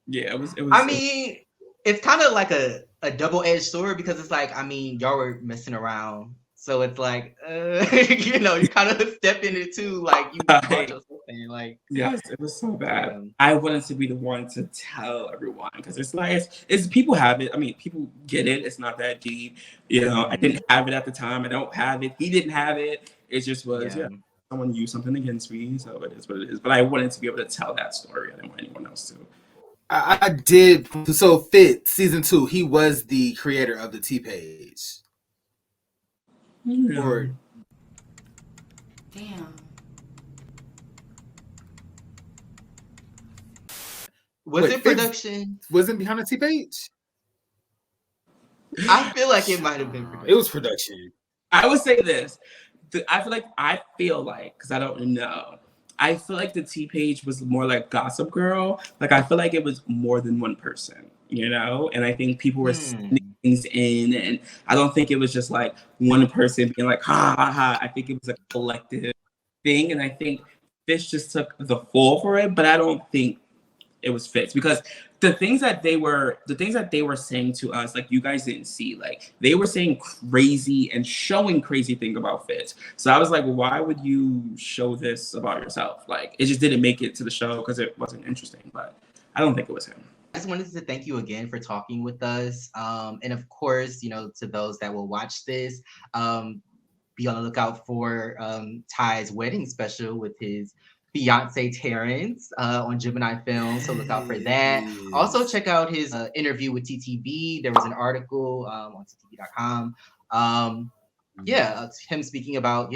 yeah, it was.
I mean, it's kind of like a double-edged sword because it's like, I mean, y'all were messing around. So it's like, you kind of step in it too. Like you brought yourself in. Like,
yes, it was so bad. I wanted to be the one to tell everyone because it's like, it's people have it. I mean, people get it. It's not that deep. I didn't have it at the time. I don't have it. He didn't have it. It just was, someone used something against me. So it is what it is. But I wanted to be able to tell that story. I didn't want anyone else to.
I did. So Fit season 2, he was the creator of the T page.
Damn.
Was it production?
Wasn't behind the T page?
I feel like it might have been production.
It was production.
I would say this. I feel like, because I don't know. I feel like the T page was more like Gossip Girl. Like I feel like it was more than one person, and I think people were sending things in, and I don't think it was just like one person being like ha ha ha. I think it was a collective thing, and I think Fish just took the fall for it, but I don't think it was Fitz because the things that they were saying to us, like you guys didn't see, like they were saying crazy and showing crazy things about Fitz. So I was like, well, why would you show this about yourself? Like it just didn't make it to the show because it wasn't interesting. But I don't think it was him.
I just wanted to thank you again for talking with us, and of course, to those that will watch this, be on the lookout for Ty's wedding special with his fiance Terrence on Gemini Filmz, so look out for that. Also check out his interview with TTB. There was an article on ttb.com. Him speaking about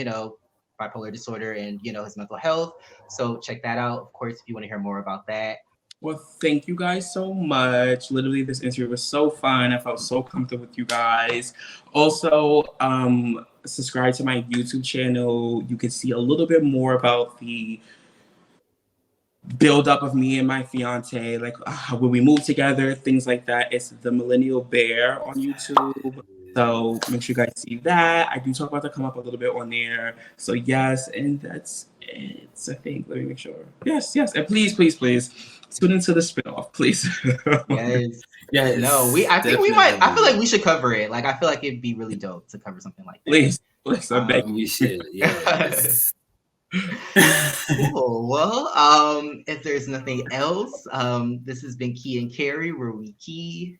bipolar disorder and his mental health. So check that out, of course, if you want to hear more about that.
Well, thank you guys so much. Literally, this interview was so fun. I felt so comfortable with you guys. Also, subscribe to my YouTube channel. You can see a little bit more about the build up of me and my fiance, like when we moved together, things like that. It's The Millennial Bear on YouTube. So make sure you guys see that. I do talk about the come up a little bit on there. So yes, and that's it. I think. Let me make sure. Yes. And please tune into the spinoff, please.
Yes. No, I think we might. I feel like we should cover it. Like I feel like it'd be really dope to cover something like that.
Please, I beg
we should. Yes.
Cool. Well, if there's nothing else, this has been Key and Carry, where we key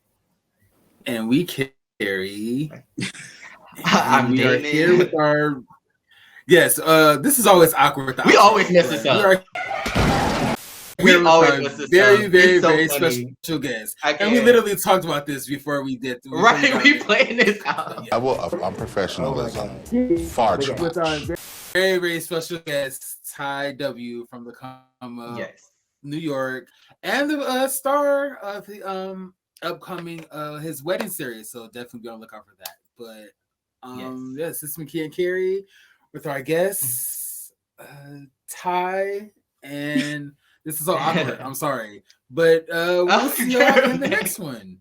and we carry.
I'm
we
Damon.
are here with our. Yes. This is always awkward.
We always mess this up. We always mess this
very,
up.
very,
So
very
funny.
special guest. And we literally talked about this before we did.
We playing this out.
I'm professionalism. Far too much.
Very, very special guest, Tysheem W from the New York, and the star of the upcoming his wedding series. So definitely be on the lookout for that. But yes, this is Key and Carry with our guests, Ty, and this is all awkward. I'm sorry, but we'll see y'all in the next one.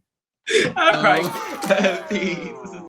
All right.
Peace.